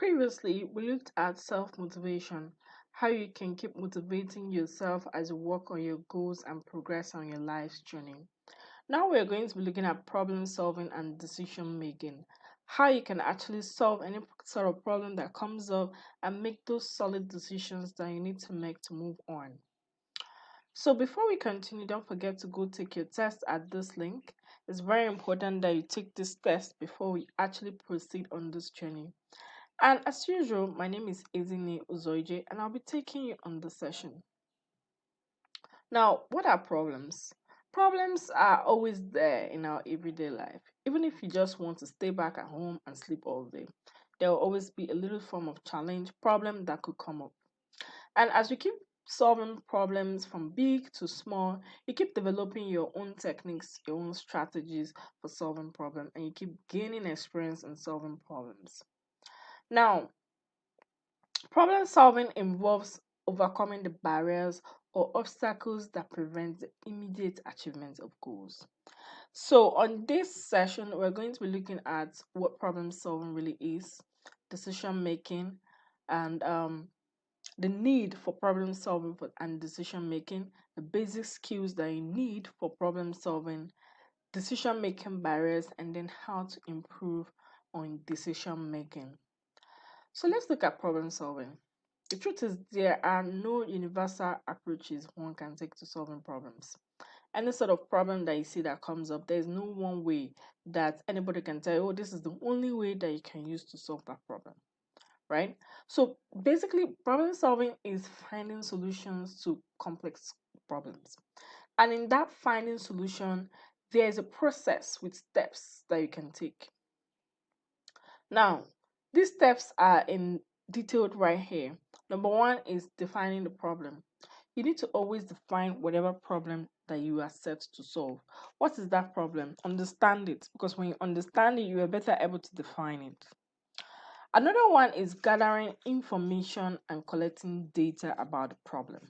Previously, we looked at self motivation, how you can keep motivating yourself as you work on your goals and progress on your life's journey. Now, we're going to be looking at problem solving and decision making, how you can actually solve any sort of problem that comes up and make those solid decisions that you need to make to move on. So, before we continue, don't forget to go take your test at this link. It's very important that you take this test before we actually proceed on this journey. And as usual, my name is Ezine Uzoije, and I'll be taking you on the session. Now, what are problems? Problems are always there in our everyday life. Even if you just want to stay back at home and sleep all day, there will always be a little form of challenge, problem that could come up. And as you keep solving problems from big to small, you keep developing your own techniques, your own strategies for solving problems, and you keep gaining experience in solving problems. Now, problem solving involves overcoming the barriers or obstacles that prevent the immediate achievement of goals. So, on this session, we're going to be looking at what problem solving really is, decision making, and the need for problem solving and decision making, the basic skills that you need for problem solving, decision making barriers, and then how to improve on decision making. So, let's look at problem solving. The truth is, there are no universal approaches one can take to solving problems. Any sort of problem that you see that comes up, there's no one way that anybody can tell you, oh, this is the only way that you can use to solve that problem, right? So basically, problem solving is finding solutions to complex problems. And in that finding solution, there is a process with steps that you can take. Now, these steps are in detailed right here. Number one is defining the problem. You need to always define whatever problem that you are set to solve. What is that problem? Understand it, because when you understand it, you are better able to define it. Another one is gathering information and collecting data about the problem.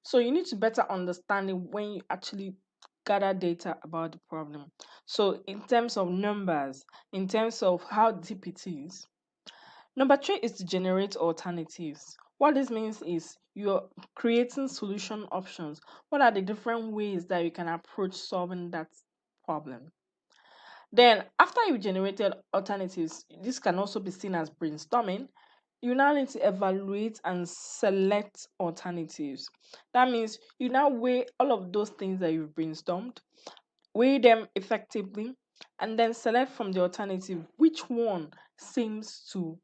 So you need to better understand it when you actually gather data about the problem. So in terms of numbers, in terms of how deep it is. Number three is to generate alternatives. What this means is you're creating solution options. What are the different ways that you can approach solving that problem? Then, after you've generated alternatives, this can also be seen as brainstorming. You now need to evaluate and select alternatives. That means you now weigh all of those things that you've brainstormed, weigh them effectively, and then select from the alternative which one seems to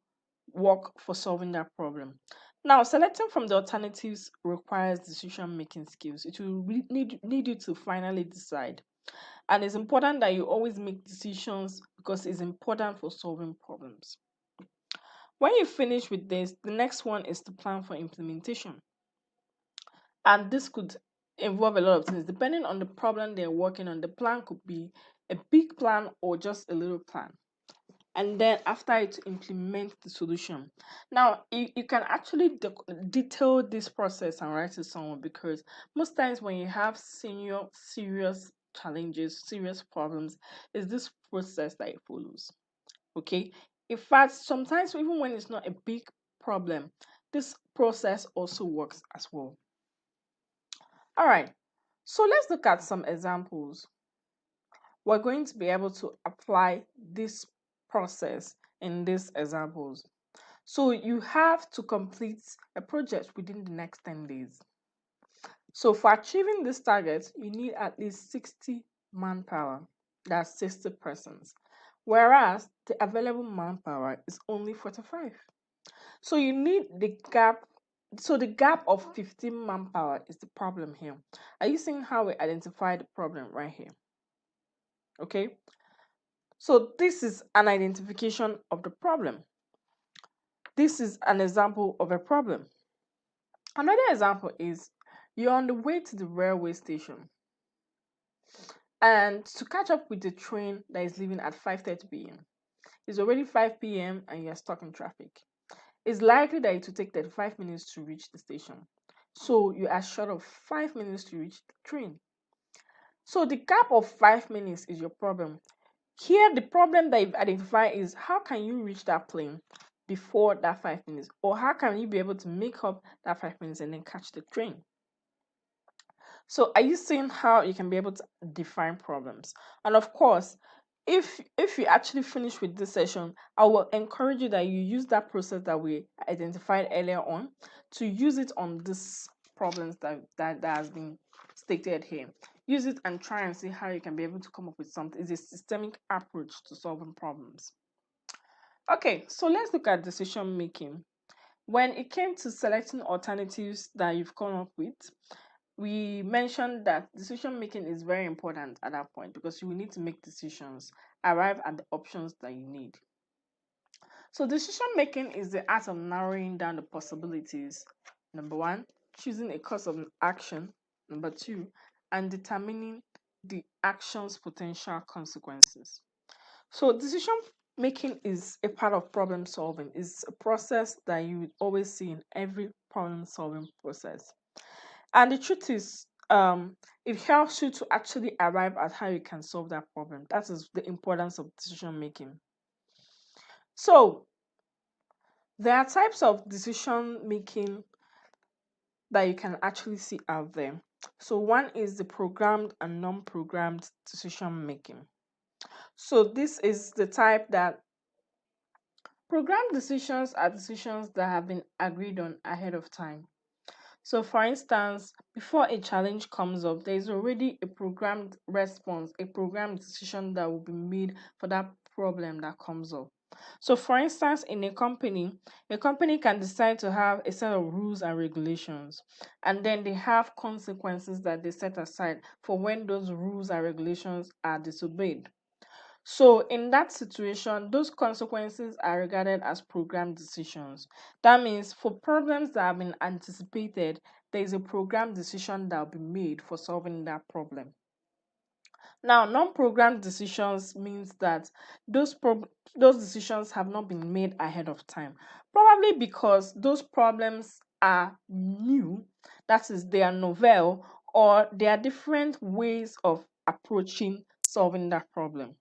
work for solving that problem. Now, selecting from the alternatives requires decision making skills. It will need you to finally decide. And it's important that you always make decisions because it's important for solving problems. When you finish with this, the next one is to plan for implementation. And this could involve a lot of things. Depending on the problem they're working on, the plan could be a big plan or just a little plan. And then after it, implement the solution. Now, you can actually detail this process and write to someone, because most times when you have serious challenges, serious problems, is this process that it follows. Okay. In fact, sometimes even when it's not a big problem, this process also works as well. All right. So let's look at some examples. We're going to be able to apply this process in these examples. So you have to complete a project within the next 10 days. So for achieving this target, you need at least 60 manpower. That's 60 persons. Whereas the available manpower is only 45. So you need the gap. So the gap of 15 manpower is the problem here. Are you seeing how we identify the problem right here? Okay. So this is an identification of the problem. This is an example of a problem. Another example is you're on the way to the railway station, and to catch up with the train that is leaving at 5:30 p.m. It's already 5 p.m. and you're stuck in traffic. It's likely that it will take 35 minutes to reach the station. So you are short of 5 minutes to reach the train. So the gap of 5 minutes is your problem. Here, the problem that you've identified is how can you reach that plane before that 5 minutes? Or how can you be able to make up that 5 minutes and then catch the train? So are you seeing how you can be able to define problems? And of course, if you actually finish with this session, I will encourage you that you use that process that we identified earlier on to use it on this problems that has been stated here. Use it and try and see how you can be able to come up with something. It's a systemic approach to solving problems. Okay, so let's look at decision making. When it came to selecting alternatives that you've come up with, we mentioned that decision making is very important at that point because you will need to make decisions, arrive at the options that you need. So, decision making is the art of narrowing down the possibilities. Number one, choosing a course of action. Number two, and determining the action's potential consequences. So, decision making is a part of problem solving. It's a process that you would always see in every problem solving process. And the truth is, it helps you to actually arrive at how you can solve that problem. That is the importance of decision making. So, there are types of decision making that you can actually see out there. So, one is the programmed and non programmed decision making. So, this is the type that programmed decisions are decisions that have been agreed on ahead of time. So, for instance, before a challenge comes up, there is already a programmed response, a programmed decision that will be made for that problem that comes up. So, for instance, in a company can decide to have a set of rules and regulations, and then they have consequences that they set aside for when those rules and regulations are disobeyed. So, in that situation, those consequences are regarded as programmed decisions. That means for problems that have been anticipated, there is a programmed decision that will be made for solving that problem. Now, non-programmed decisions means that those decisions have not been made ahead of time, probably because those problems are new, that is, they are novel, or there are different ways of approaching solving that problem.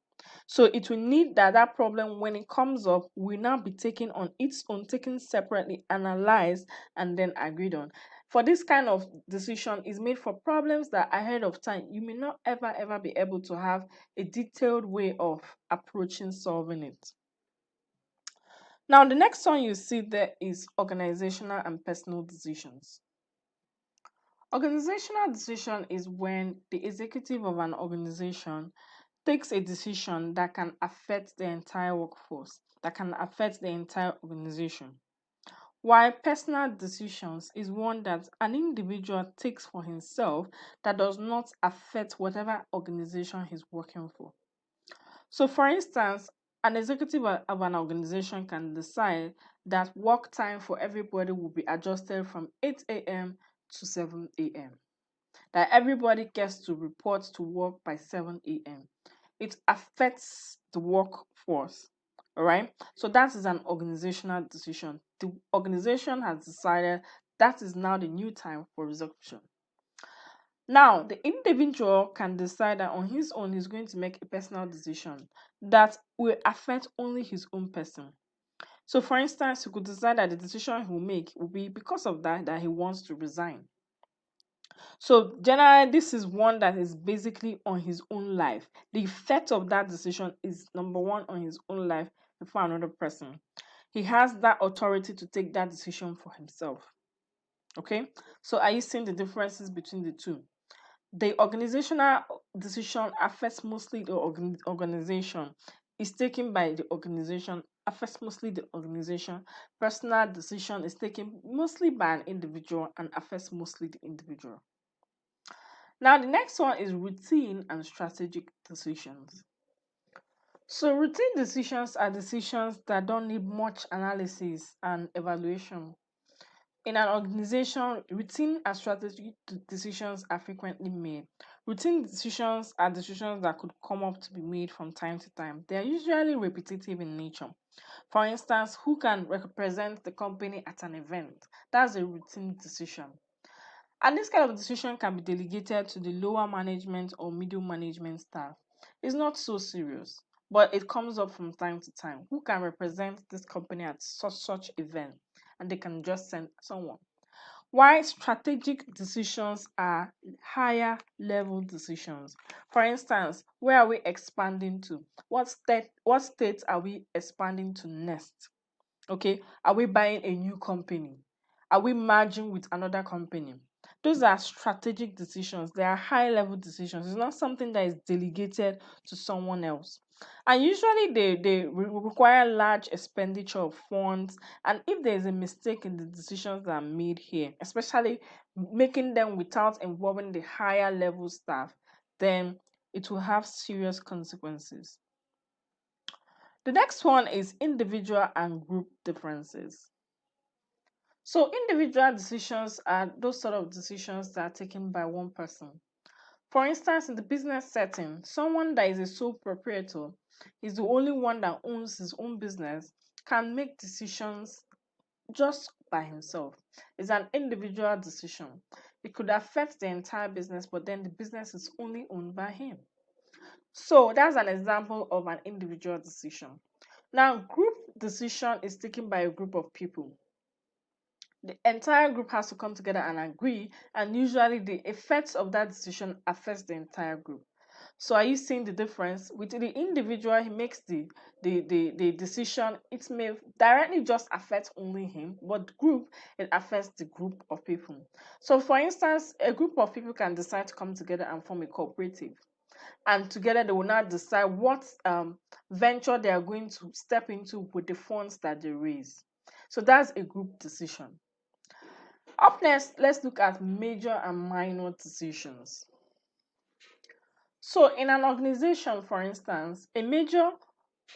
So it will need that that problem, when it comes up, will now be taken on its own, taken separately, analyzed, and then agreed on. For this kind of decision is made for problems that ahead of time you may not ever be able to have a detailed way of approaching solving it. Now, the next one you see there is organizational and personal decisions. Organizational decision is when the executive of an organization takes a decision that can affect the entire workforce, that can affect the entire organization. While personal decisions is one that an individual takes for himself that does not affect whatever organization he's working for. So, for instance, an executive of an organization can decide that work time for everybody will be adjusted from 8 a.m. to 7 a.m., that everybody gets to report to work by 7 a.m. It affects the workforce. All right. So that is an organizational decision. The organization has decided that is now the new time for resumption. Now, the individual can decide that on his own he's going to make a personal decision that will affect only his own person. So, for instance, he could decide that the decision he will make will be because of that he wants to resign. So generally, this is one that is basically on his own life. The effect of that decision is number one on his own life before another person. He has that authority to take that decision for himself. Okay, so are you seeing the differences between the two? The organizational decision affects mostly the organization. Is taken by the organization, affects mostly the organization. Personal decision is taken mostly by an individual and affects mostly the individual. Now, the next one is routine and strategic decisions. So, routine decisions are decisions that don't need much analysis and evaluation. In an organization, routine and strategic decisions are frequently made. Routine decisions are decisions that could come up to be made from time to time. They are usually repetitive in nature. For instance, who can represent the company at an event? That's a routine decision. And this kind of decision can be delegated to the lower management or middle management staff. It's not so serious. but it comes up from time to time. Who can represent this company at such event? And they can just send someone. Why strategic decisions are higher level decisions. For instance, where are we expanding to? What states are we expanding to next? Okay, are we buying a new company? Are we merging with another company? Those are strategic decisions. They are high level decisions. It's not something that is delegated to someone else. And usually they require large expenditure of funds. And if there is a mistake in the decisions that are made here, especially making them without involving the higher level staff, then it will have serious consequences. The next one is individual and group differences. So, individual decisions are those sort of decisions that are taken by one person. For instance, in the business setting, someone that is a sole proprietor is the only one that owns his own business, can make decisions just by himself. It's an individual decision. It could affect the entire business, but then the business is only owned by him. So, that's an example of an individual decision. Now, group decision is taken by a group of people. The entire group has to come together and agree, and usually the effects of that decision affects the entire group. So are you seeing the difference? With the individual, he makes the decision. It may directly just affect only him, but group, it affects the group of people. So for instance, a group of people can decide to come together and form a cooperative, and together they will now decide what venture they are going to step into with the funds that they raise. So that's a group decision. Up next, let's look at major and minor decisions. So, in an organization, for instance, a major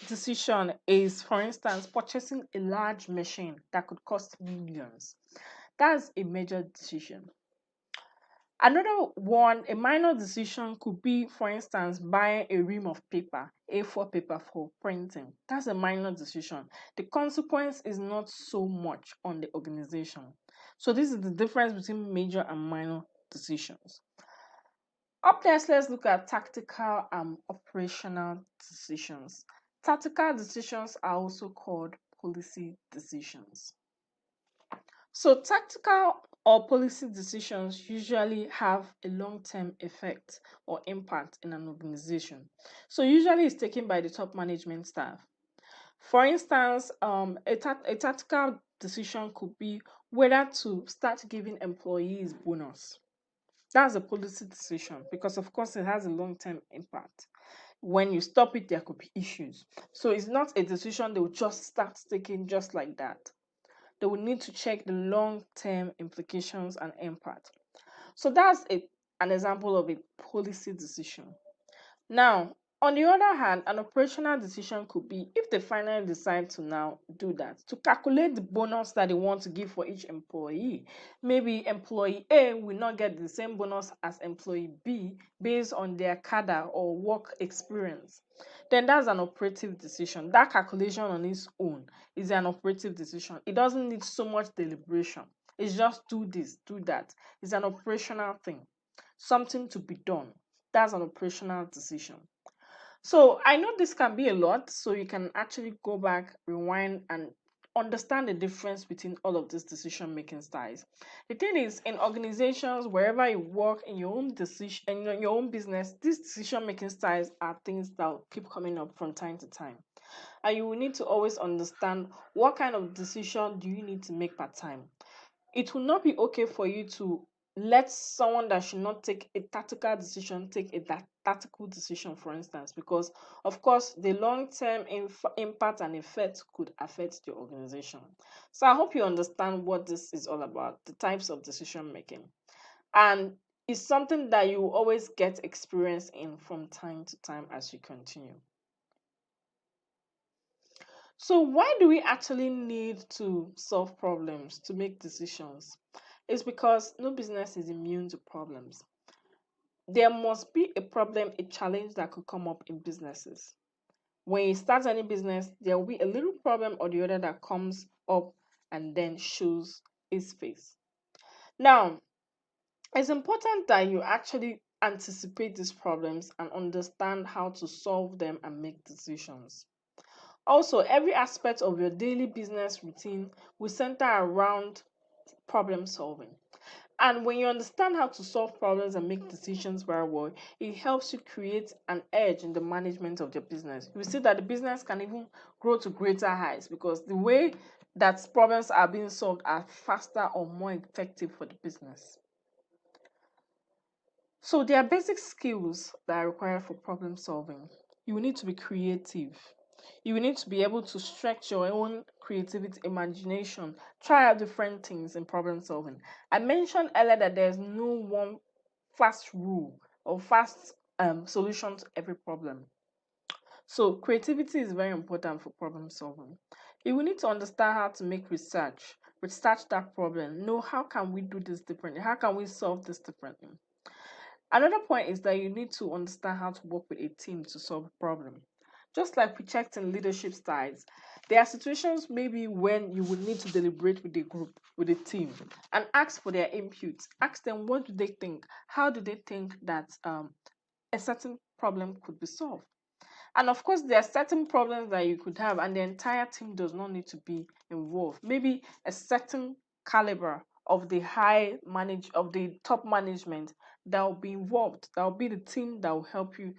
decision is, for instance, purchasing a large machine that could cost millions. That's a major decision. Another one, a minor decision could be, for instance, buying a ream of paper, A4 paper for printing. That's a minor decision. The consequence is not so much on the organization. So this is the difference between major and minor decisions. Up next, let's look at tactical and operational decisions. Tactical decisions are also called policy decisions. So, tactical or policy decisions usually have a long term effect or impact in an organization. So, usually it's taken by the top management staff. For instance, a tactical decision could be whether to start giving employees bonus. That's a policy decision because, of course, it has a long term impact. When you stop it, there could be issues. So, it's not a decision they will just start taking just like that. They will need to check the long-term implications and impact. So an example of a policy decision. Now, on the other hand, an operational decision could be if they finally decide to now do that, to calculate the bonus that they want to give for each employee. Maybe employee A will not get the same bonus as employee B based on their cadre or work experience. Then that's an operative decision. That calculation on its own is an operative decision. It doesn't need so much deliberation. It's just do this, do that. It's an operational thing, something to be done. That's an operational decision. So I know this can be a lot, so you can actually go back, rewind, and understand the difference between all of these decision making styles. The thing is, in organizations, wherever you work, in your own decision, in your own business, these decision making styles are things that will keep coming up from time to time. And you will need to always understand what kind of decision do you need to make per time. It will not be okay for you to let someone that should not take a tactical decision take a tactical decision, for instance, because of course the long-term impact and effect could affect your organization. So I hope you understand what this is all about, the types of decision making, and it's something that you will always get experience in from time to time as you continue. So, why do we actually need to solve problems to make decisions? It's because no business is immune to problems. There must be a problem, a challenge that could come up in businesses. When you start any business, there will be a little problem or the other that comes up and then shows its face. Now, it's important that you actually anticipate these problems and understand how to solve them and make decisions. Also, every aspect of your daily business routine will center around problem solving. And when you understand how to solve problems and make decisions very well, it helps you create an edge in the management of your business. You will see that the business can even grow to greater heights because the way that problems are being solved are faster or more effective for the business. So there are basic skills that are required for problem solving. You will need to be creative. You will need to be able to stretch your own creativity, imagination, try out different things in problem solving. I mentioned earlier that there's no one fast rule or fast solution to every problem. So creativity is very important for problem solving. You will need to understand how to make research that problem, know how can we do this differently, how can we solve this differently. Another point is that you need to understand how to work with a team to solve a problem. Just like we checked in leadership styles, there are situations maybe when you would need to deliberate with a group, with a team, and ask for their input. Ask them what do they think? How do they think that a certain problem could be solved? And of course, there are certain problems that you could have, and the entire team does not need to be involved. Maybe a certain caliber of the top management that will be involved. That will be the team that will help you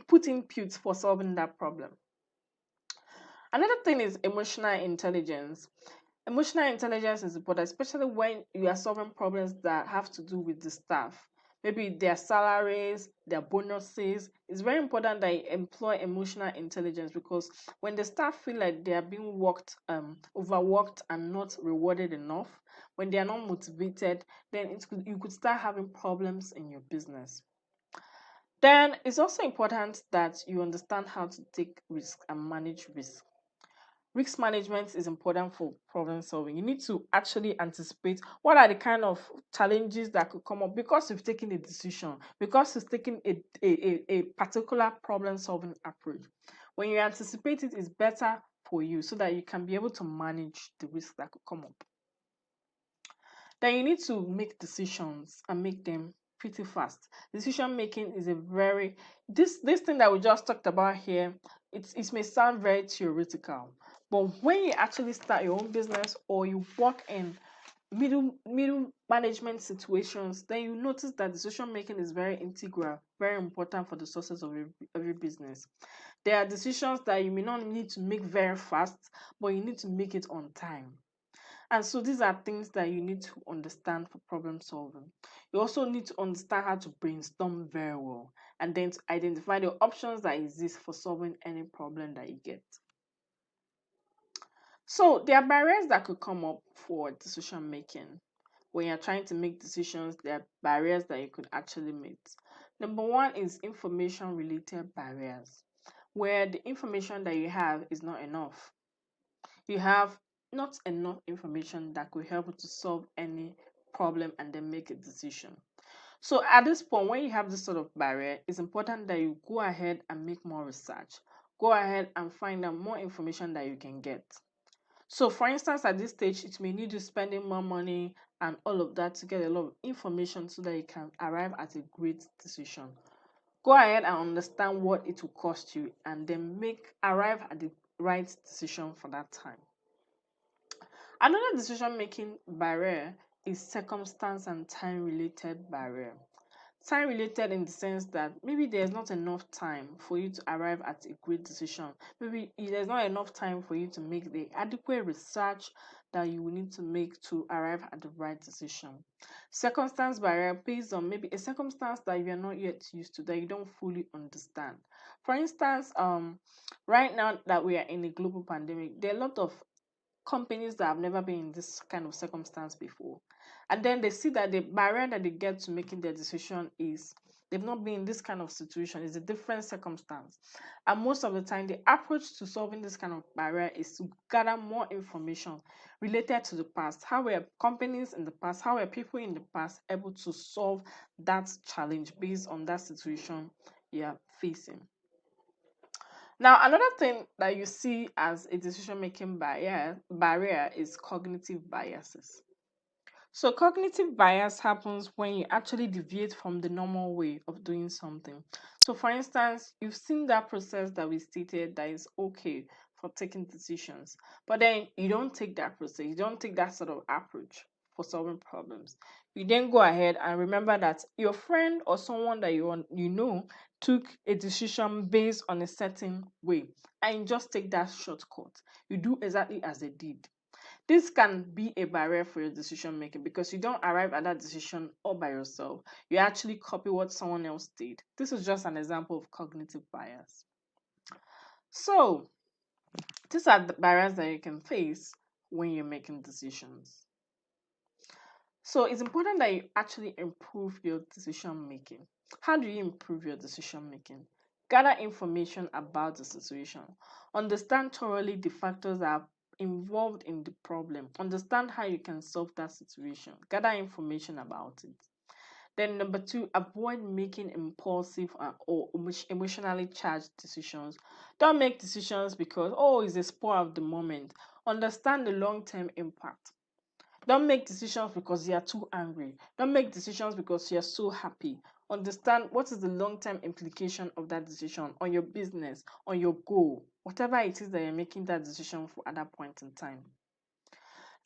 put inputs for solving that problem. Another thing is emotional intelligence. Emotional intelligence is important, especially when you are solving problems that have to do with the staff. Maybe their salaries, their bonuses. It's very important that you employ emotional intelligence because when the staff feel like they are being overworked and not rewarded enough, when they are not motivated, then you could start having problems in your business. Then it's also important that you understand how to take risk and manage risk. Risk management is important for problem solving. You need to actually anticipate what are the kind of challenges that could come up because you've taken a decision, because you've taken a particular problem solving approach. When you anticipate it, it's better for you so that you can be able to manage the risk that could come up. Then you need to make decisions and make them pretty fast. Decision making is a very this thing that we just talked about here. It may sound very theoretical, but when you actually start your own business or you work in middle management situations, then you notice that decision making is very integral, very important for the success of every business. There are decisions that you may not need to make very fast, but you need to make it on time. And so these are things that you need to understand for problem solving. You also need to understand how to brainstorm very well and then to identify the options that exist for solving any problem that you get. So there are barriers that could come up for decision making. When you're trying to make decisions, there are barriers that you could actually meet. Number one is information related barriers, where the information that you have is not enough. You have not enough information that could help you to solve any problem and then make a decision. So at this point, when you have this sort of barrier, it's important that you go ahead and make more research. Go ahead and find out more information that you can get. So for instance, at this stage, it may need you spending more money and all of that to get a lot of information so that you can arrive at a great decision. Go ahead and understand what it will cost you and then arrive at the right decision for that time. Another decision making barrier is circumstance and time related barrier. Time related in the sense that maybe there's not enough time for you to arrive at a great decision. Maybe there's not enough time for you to make the adequate research that you will need to make to arrive at the right decision. Circumstance barrier based on maybe a circumstance that you are not yet used to, that you don't fully understand. For instance, right now that we are in a global pandemic, there are a lot of companies that have never been in this kind of circumstance before. And then they see that the barrier that they get to making their decision is they've not been in this kind of situation, it's a different circumstance. And most of the time, the approach to solving this kind of barrier is to gather more information related to the past. How were companies in the past, how were people in the past able to solve that challenge based on that situation you're facing? Now, another thing that you see as a decision making barrier is cognitive biases. So, cognitive bias happens when you actually deviate from the normal way of doing something. So, for instance, you've seen that process that we stated that is okay for taking decisions, but then you don't take that process, you don't take that sort of approach for solving problems. You then go ahead and remember that your friend or someone that you know took a decision based on a certain way, and you just take that shortcut. You do exactly as they did. This can be a barrier for your decision making because you don't arrive at that decision all by yourself. You actually copy what someone else did. This is just an example of cognitive bias. So, these are the barriers that you can face when you're making decisions. So, it's important that you actually improve your decision making. How do you improve your decision making? Gather information about the situation. Understand thoroughly the factors that are involved in the problem. Understand how you can solve that situation. Gather information about it. Then, number two, avoid making impulsive or emotionally charged decisions. Don't make decisions because, oh, it's a spur of the moment. Understand the long term impact. Don't make decisions because you are too angry. Don't make decisions because you are so happy. Understand what is the long term implication of that decision on your business, on your goal, whatever it is that you're making that decision for at that point in time.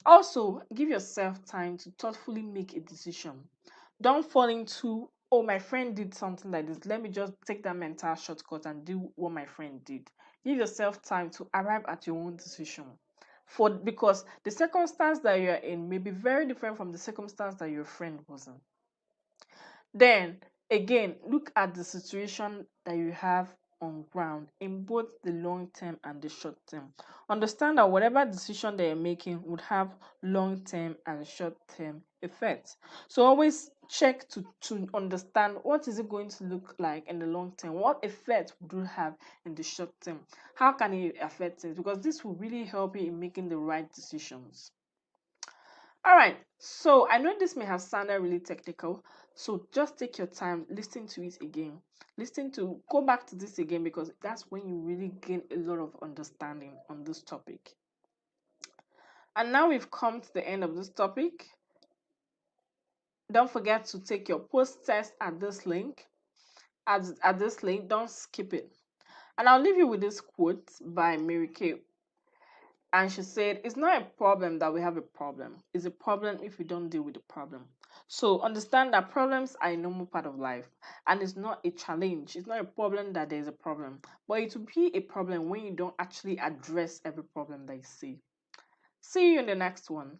Also, give yourself time to thoughtfully make a decision. Don't fall into, oh, my friend did something like this. Let me just take that mental shortcut and do what my friend did. Give yourself time to arrive at your own decision. Because the circumstance that you're in may be very different from the circumstance that your friend was in. Then again, look at the situation that you have on ground in both the long term and the short term. Understand that whatever decision that you're making would have long term and short term effects. So always check to understand what is it going to look like in the long term. What effect would it have in the short term? How can it affect it? Because this will really help you in making the right decisions. All right, so I know this may have sounded really technical, so just take your time, listen to it again. Go back to this again because that's when you really gain a lot of understanding on this topic. And now we've come to the end of this topic. Don't forget to take your post test at this link. At this link, don't skip it. And I'll leave you with this quote by Mary Kay. And she said, it's not a problem that we have a problem. It's a problem if we don't deal with the problem. So understand that problems are a normal part of life. And it's not a challenge. It's not a problem that there's a problem. But it will be a problem when you don't actually address every problem that you see. See you in the next one.